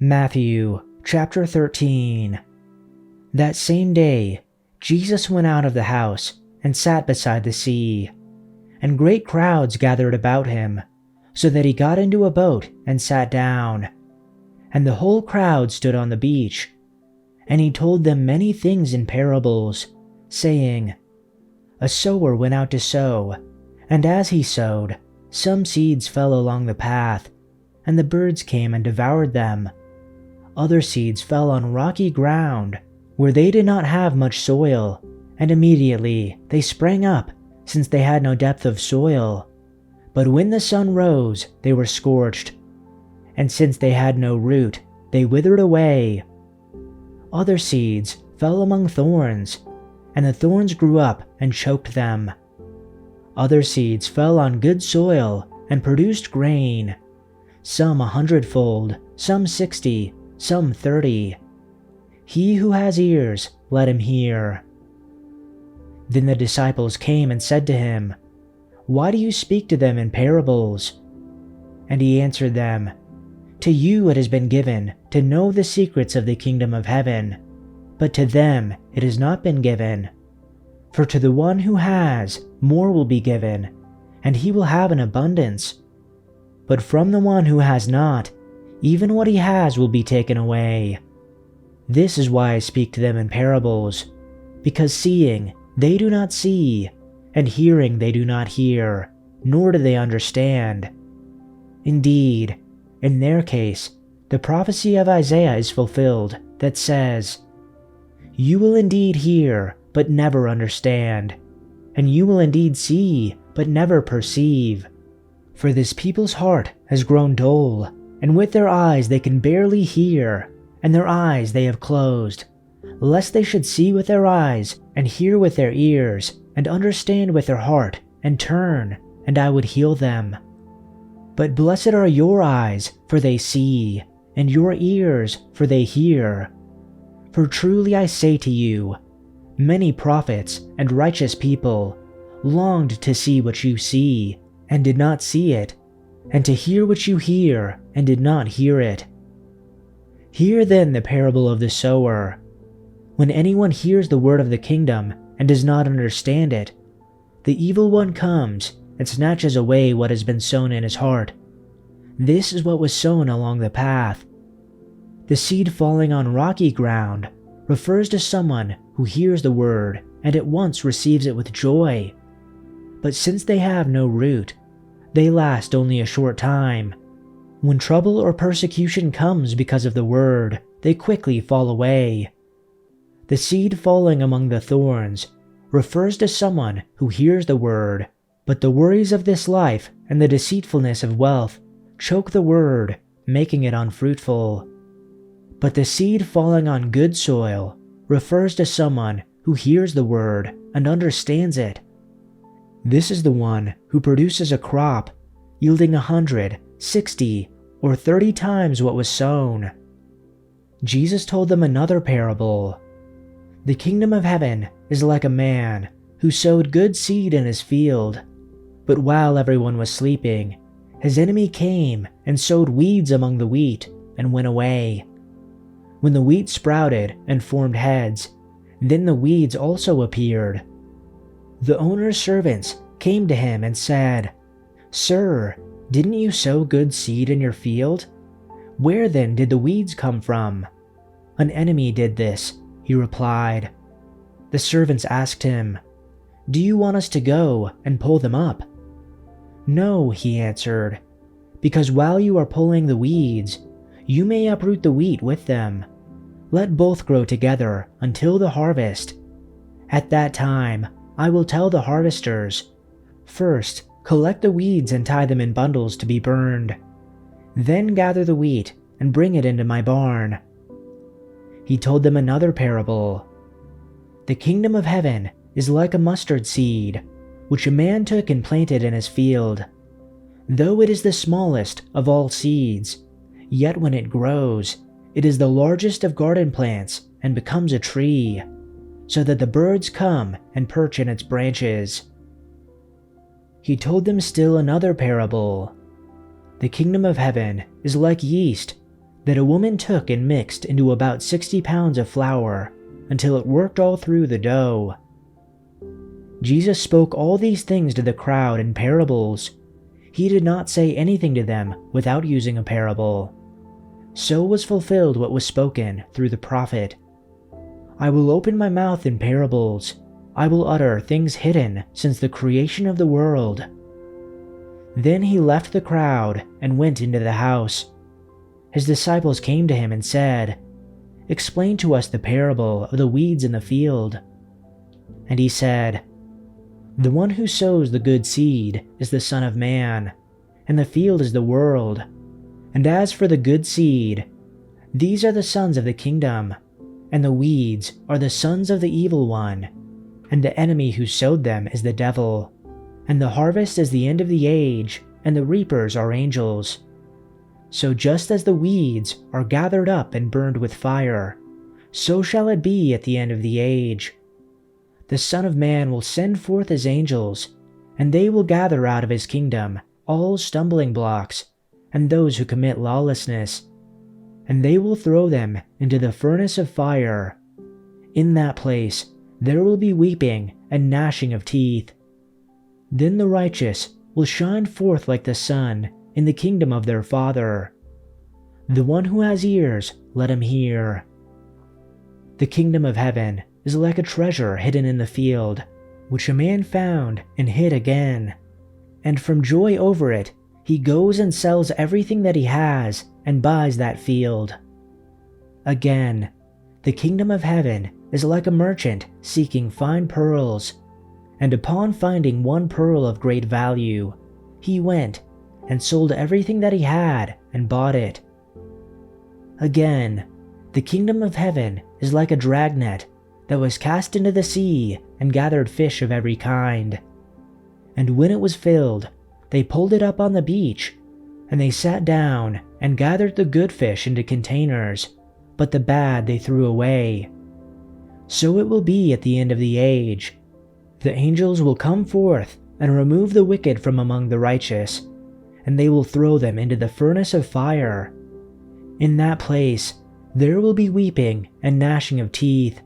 Matthew chapter 13. That same day, Jesus went out of the house and sat beside the sea, and great crowds gathered about him, so that he got into a boat and sat down. And the whole crowd stood on the beach, and he told them many things in parables, saying, A sower went out to sow, and as he sowed, some seeds fell along the path, and the birds came and devoured them. Other seeds fell on rocky ground, where they did not have much soil, and immediately they sprang up, since they had no depth of soil. But when the sun rose, they were scorched, and since they had no root, they withered away. Other seeds fell among thorns, and the thorns grew up and choked them. Other seeds fell on good soil and produced grain, some 100-fold, some 60, some 30. He who has ears, let him hear. Then the disciples came and said to him, Why do you speak to them in parables? And he answered them, To you it has been given to know the secrets of the kingdom of heaven, but to them it has not been given. For to the one who has, more will be given, and he will have an abundance. But from the one who has not, even what he has will be taken away. This is why I speak to them in parables, because seeing they do not see, and hearing they do not hear, nor do they understand. Indeed, in their case, the prophecy of Isaiah is fulfilled that says, You will indeed hear, but never understand, and you will indeed see, but never perceive. For this people's heart has grown dull, and with their eyes they can barely hear, and their eyes they have closed, lest they should see with their eyes, and hear with their ears, and understand with their heart, and turn, and I would heal them. But blessed are your eyes, for they see, and your ears, for they hear. For truly I say to you, many prophets and righteous people longed to see what you see, and did not see it, and to hear what you hear, and did not hear it. Hear then the parable of the sower. When anyone hears the word of the kingdom and does not understand it, the evil one comes and snatches away what has been sown in his heart. This is what was sown along the path. The seed falling on rocky ground refers to someone who hears the word and at once receives it with joy. But since they have no root, they last only a short time. When trouble or persecution comes because of the word, they quickly fall away. The seed falling among the thorns refers to someone who hears the word, but the worries of this life and the deceitfulness of wealth choke the word, making it unfruitful. But the seed falling on good soil refers to someone who hears the word and understands it. This is the one who produces a crop, yielding 100, 60, or 30 times what was sown. Jesus told them another parable. The kingdom of heaven is like a man who sowed good seed in his field. But while everyone was sleeping, his enemy came and sowed weeds among the wheat and went away. When the wheat sprouted and formed heads, then the weeds also appeared. The owner's servants came to him and said, Sir, didn't you sow good seed in your field? Where then did the weeds come from? An enemy did this, he replied. The servants asked him, Do you want us to go and pull them up? No, he answered, because while you are pulling the weeds, you may uproot the wheat with them. Let both grow together until the harvest. At that time, I will tell the harvesters, First, collect the weeds and tie them in bundles to be burned. Then gather the wheat and bring it into my barn. He told them another parable. The kingdom of heaven is like a mustard seed, which a man took and planted in his field. Though it is the smallest of all seeds, yet when it grows, it is the largest of garden plants and becomes a tree, so that the birds come and perch in its branches. He told them still another parable. The kingdom of heaven is like yeast that a woman took and mixed into about 60 pounds of flour until it worked all through the dough. Jesus spoke all these things to the crowd in parables. He did not say anything to them without using a parable. So was fulfilled what was spoken through the prophet. I will open my mouth in parables. I will utter things hidden since the creation of the world. Then he left the crowd and went into the house. His disciples came to him and said, "Explain to us the parable of the weeds in the field." And he said, "The one who sows the good seed is the Son of Man, and the field is the world. And as for the good seed, these are the sons of the kingdom, and the weeds are the sons of the evil one, and the enemy who sowed them is the devil. And the harvest is the end of the age, and the reapers are angels. So just as the weeds are gathered up and burned with fire, so shall it be at the end of the age. The Son of Man will send forth his angels, and they will gather out of his kingdom all stumbling blocks and those who commit lawlessness, and they will throw them into the furnace of fire. In that place there will be weeping and gnashing of teeth. Then the righteous will shine forth like the sun in the kingdom of their Father. The one who has ears, let him hear. The kingdom of heaven is like a treasure hidden in the field, which a man found and hid again. And from joy over it, he goes and sells everything that he has and buys that field. Again, the kingdom of heaven is like a merchant seeking fine pearls, and upon finding one pearl of great value, he went and sold everything that he had and bought it. Again, the kingdom of heaven is like a dragnet that was cast into the sea and gathered fish of every kind. And when it was filled, they pulled it up on the beach, and they sat down and gathered the good fish into containers, but the bad they threw away. So it will be at the end of the age. The angels will come forth and remove the wicked from among the righteous, and they will throw them into the furnace of fire. In that place there will be weeping and gnashing of teeth.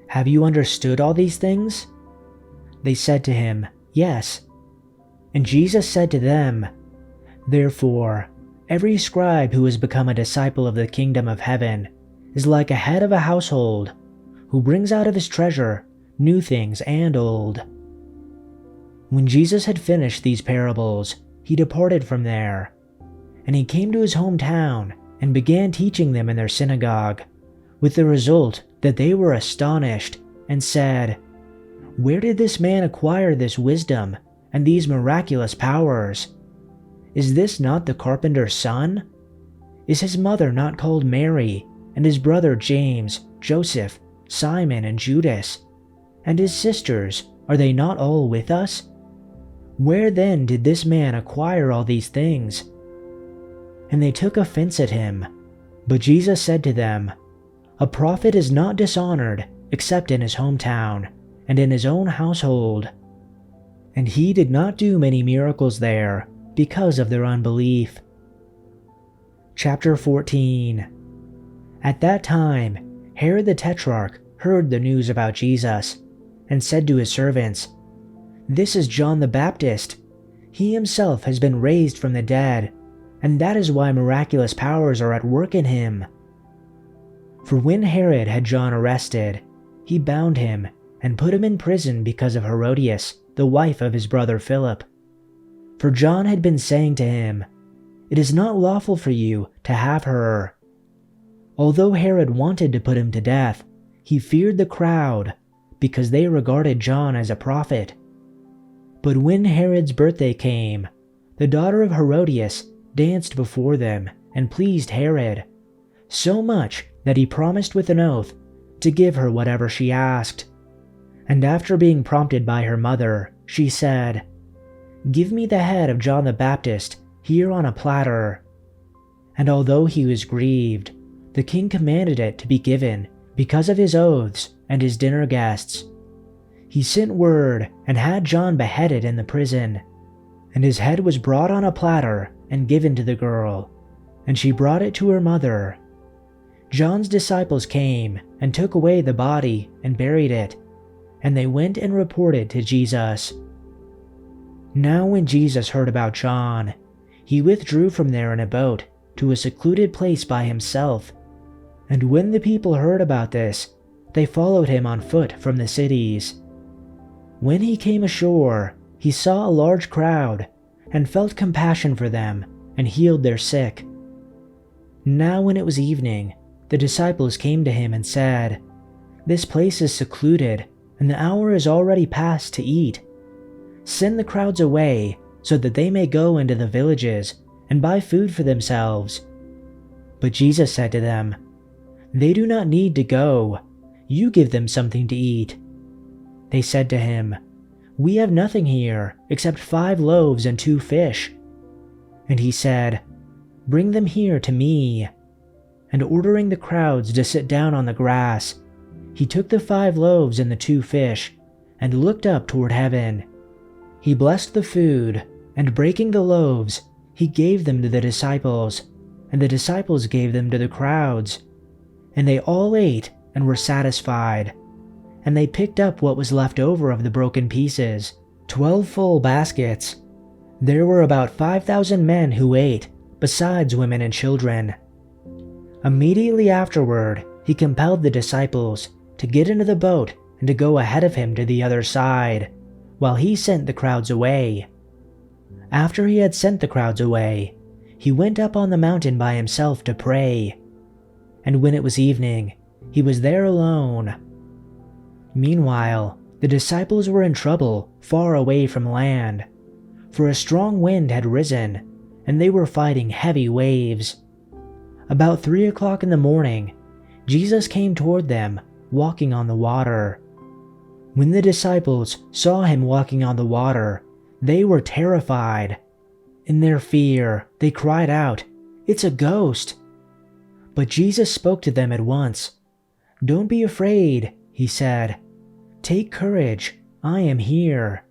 Have you understood all these things? They said to him, Yes. And Jesus said to them, Therefore, every scribe who has become a disciple of the kingdom of heaven is like a head of a household, who brings out of his treasure new things and old. When Jesus had finished these parables, he departed from there, and he came to his hometown and began teaching them in their synagogue, with the result that they were astonished and said, Where did this man acquire this wisdom and these miraculous powers? Is this not the carpenter's son? Is his mother not called Mary, and his brother James, Joseph, Simon, and Judas? And his sisters, are they not all with us? Where then did this man acquire all these things? And they took offense at him. But Jesus said to them, A prophet is not dishonored except in his hometown and in his own household. And he did not do many miracles there because of their unbelief. Chapter 14. At that time, Herod the Tetrarch heard the news about Jesus and said to his servants, This is John the Baptist. He himself has been raised from the dead, and that is why miraculous powers are at work in him. For when Herod had John arrested, he bound him and put him in prison because of Herodias, the wife of his brother Philip. For John had been saying to him, It is not lawful for you to have her. Although Herod wanted to put him to death, he feared the crowd, because they regarded John as a prophet. But when Herod's birthday came, the daughter of Herodias danced before them and pleased Herod, so much that he promised with an oath to give her whatever she asked. And after being prompted by her mother, she said, Give me the head of John the Baptist here on a platter. And although he was grieved, the king commanded it to be given because of his oaths and his dinner guests. He sent word and had John beheaded in the prison, and his head was brought on a platter and given to the girl. and she brought it to her mother. John's disciples came and took away the body and buried it, and they went and reported to Jesus. Now when Jesus heard about John, he withdrew from there in a boat to a secluded place by himself. And when the people heard about this, they followed him on foot from the cities. When he came ashore, he saw a large crowd and felt compassion for them and healed their sick. Now when it was evening, the disciples came to him and said, "This place is secluded, and the hour is already past to eat. Send the crowds away so that they may go into the villages and buy food for themselves." But Jesus said to them, "They do not need to go. You give them something to eat." They said to him, "We have nothing here except 5 loaves and 2 fish." And he said, "Bring them here to me." And ordering the crowds to sit down on the grass, he took the 5 loaves and the 2 fish and looked up toward heaven. He blessed the food, and breaking the loaves, he gave them to the disciples, and the disciples gave them to the crowds. And they all ate and were satisfied. And they picked up what was left over of the broken pieces, 12 full baskets. There were about 5,000 men who ate, besides women and children. Immediately afterward, he compelled the disciples to get into the boat and to go ahead of him to the other side, while he sent the crowds away. After he had sent the crowds away, he went up on the mountain by himself to pray. And when it was evening, he was there alone. Meanwhile, the disciples were in trouble far away from land, for a strong wind had risen, and they were fighting heavy waves. About 3 o'clock in the morning, Jesus came toward them, walking on the water. When the disciples saw him walking on the water, they were terrified. In their fear, they cried out, "It's a ghost!" But Jesus spoke to them at once. "Don't be afraid," he said. "Take courage, I am here."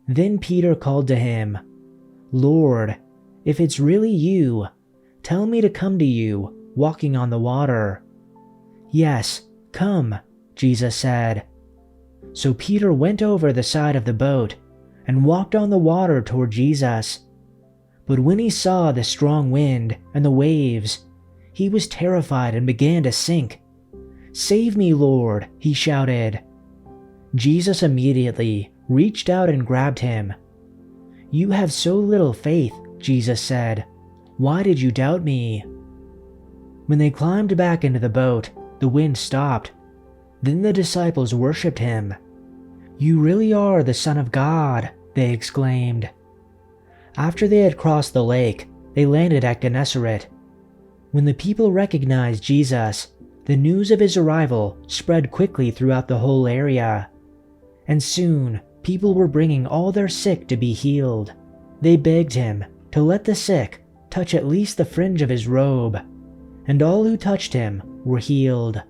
Then Peter called to him, "Lord, if it's really you, tell me to come to you, walking on the water." "Yes, come," Jesus said. So Peter went over the side of the boat and walked on the water toward Jesus. But when he saw the strong wind and the waves, he was terrified and began to sink. "Save me, Lord," he shouted. Jesus immediately reached out and grabbed him. "You have so little faith," Jesus said. "Why did you doubt me?" When they climbed back into the boat, the wind stopped. Then the disciples worshipped him. "You really are the Son of God," they exclaimed. After they had crossed the lake, they landed at Nazareth. When the people recognized Jesus, the news of his arrival spread quickly throughout the whole area. And soon, people were bringing all their sick to be healed. They begged him to let the sick touch at least the fringe of his robe, and all who touched him were healed.